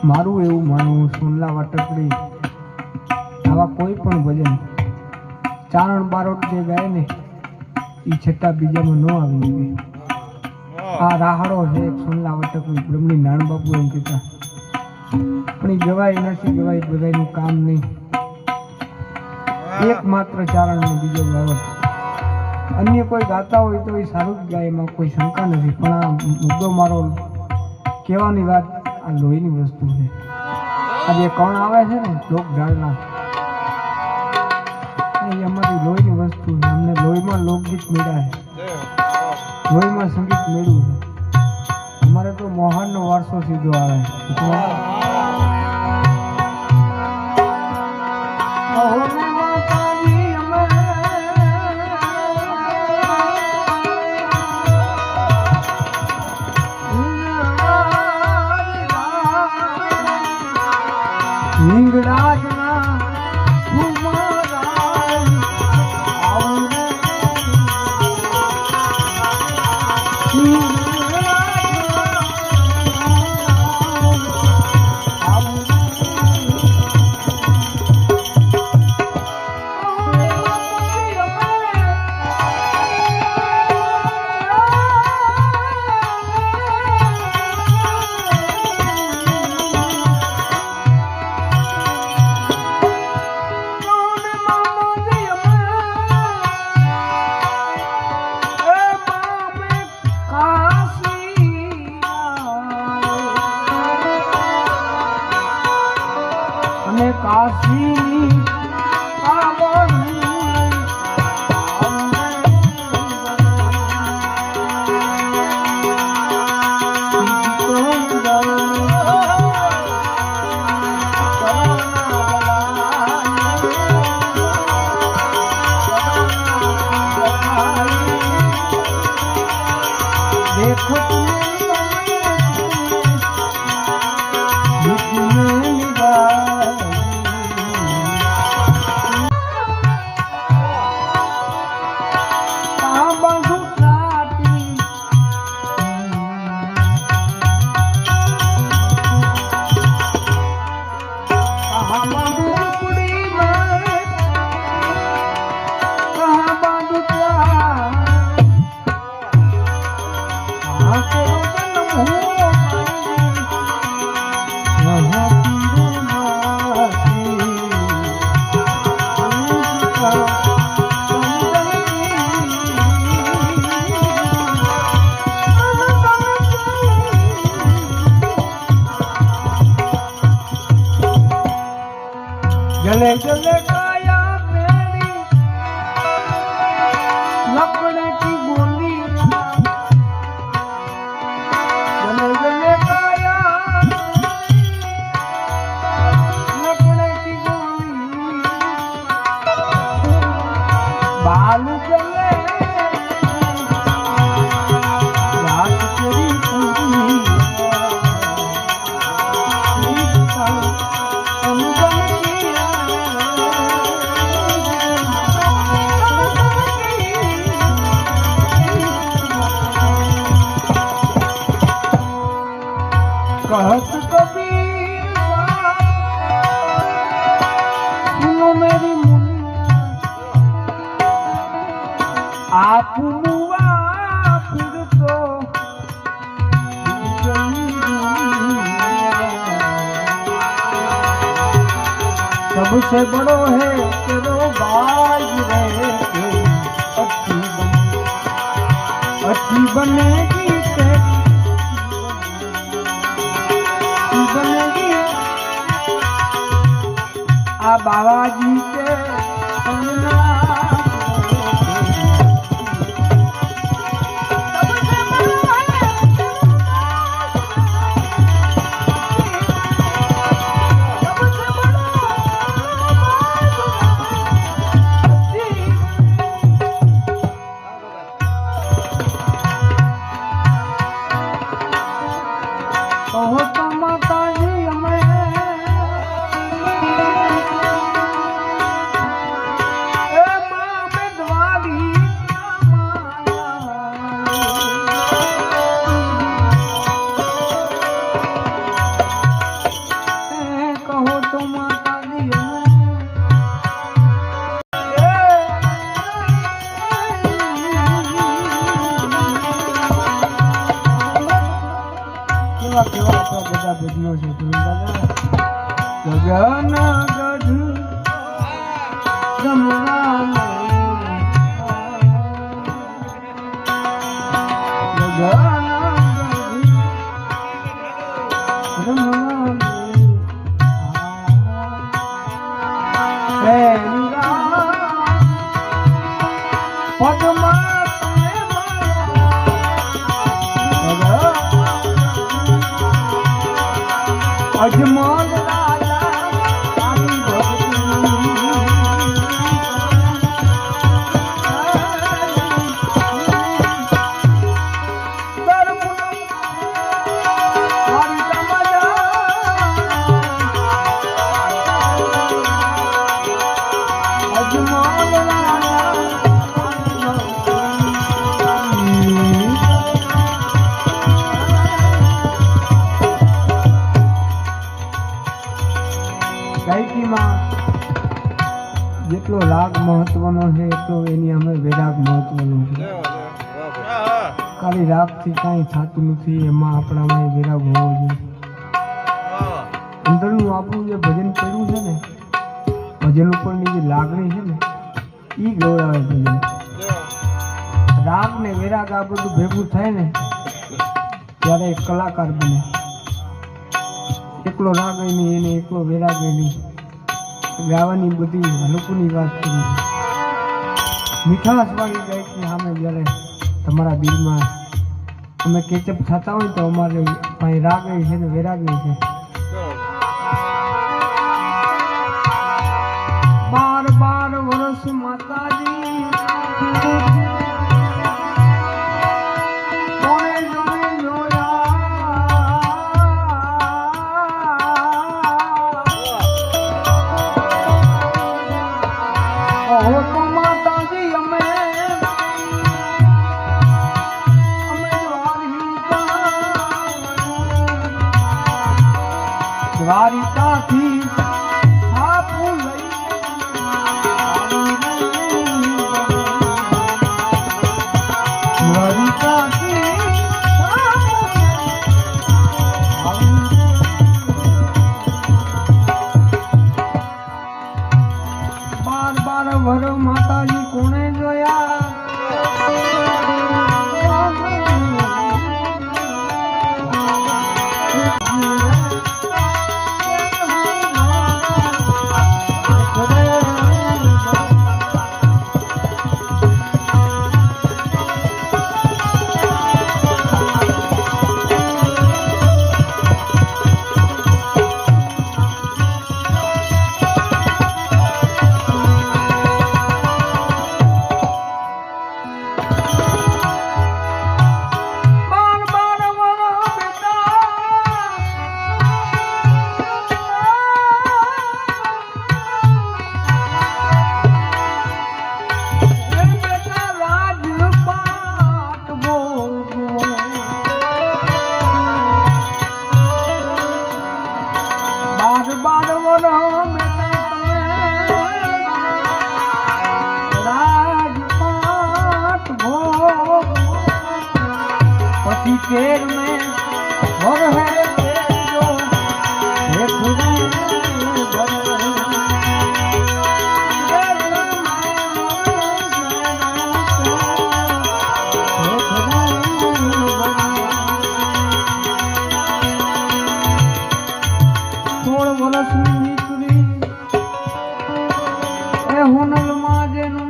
મારું એવું માનવું સોનલા વાટકડી આવા કોઈ પણ ભજન ચારણ બારોટ જે ગાય ને એ છતાં બીજામાં ન આવી શકે. આ રાહડો છે એક સોનલા વાટકડી બ્રહ્મણી નાણબાપુ એમ કહેતા, પણ એ ગવાય નથી, ગવાય બધાનું કામ નહીં. એકમાત્ર ચારણ ને બીજો બારોટ. અન્ય કોઈ ગાતા હોય તો એ સારું જ ગાય, એમાં કોઈ શંકા નથી. પણ આ મુદ્દો મારો કહેવાની વાત આ લોહીની વસ્તુ છે. આ જે કોણ આવે છે ને લોક ઢાળના, એ અમારી લોહીની વસ્તુ છે. અમને લોહીમાં લોકગીત મળ્યા છે, લોહીમાં સંગીત મળ્યું છે. અમારે તો મોહનનો વારસો સીધો આવે જલે જલે કાયા મેરી લકડે કી ગોલી જલે જલે કાયા લકડે કી ગોલી બાલુ જલે રાત તેરી પૂરી कहत कबीर सुनो मेरी मुनिया आप मुआ फिर तो सबसे बड़ो है तेरो बाज रहे अच्छी बनेगी तेरी आ बाबाजी के બધા ભજનો છે ગગન ગઢ જમવા અજમલ રાજા આની ગાયકીમાં જેટલો રાગ મહત્વનો છે એટલો એની અમે વૈરાગ મહત્વનો છે. ખાલી રાગથી કાંઈ થતું નથી, એમાં આપણામાં વૈરાગ હોવો જોઈએ. અંદરનું આપણું જે ભજન કર્યું છે ને, ભજન ઉપરની જે લાગણી છે ને, એ ગૌરવે ભજન. રાગ ને વૈરાગ આ બધું ભેગું થાય ને ત્યારે એક કલાકાર બને. એકલો રાગ નહીં, એને એકલો વૈરાગ નહીં. ગાવાની બધી હલકુની વાત કરી. મીઠાશ વાળી ગાયકની સામે જ્યારે તમારા દિલમાં અમે કેચઅપ થતા હોય તો અમારે પાસે રાગ છે ને વૈરાગ છે. 12 વર્ષ માતાજી દ્વારિકાથી આપું લઈ દ્વારિકાથી केर में और है जो एक सोल वर्षनी दीकरी ए हुनल माजे नु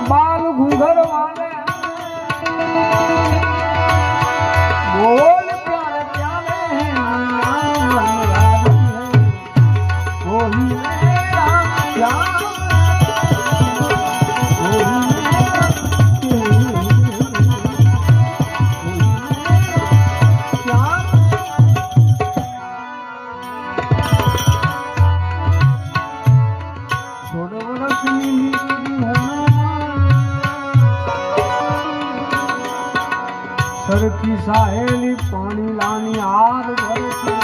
बाल घूंघर वाले बोल प्यारे प्यारे हैं वही मेरा प्यार सरखी साहेली पानी लानी हार भरती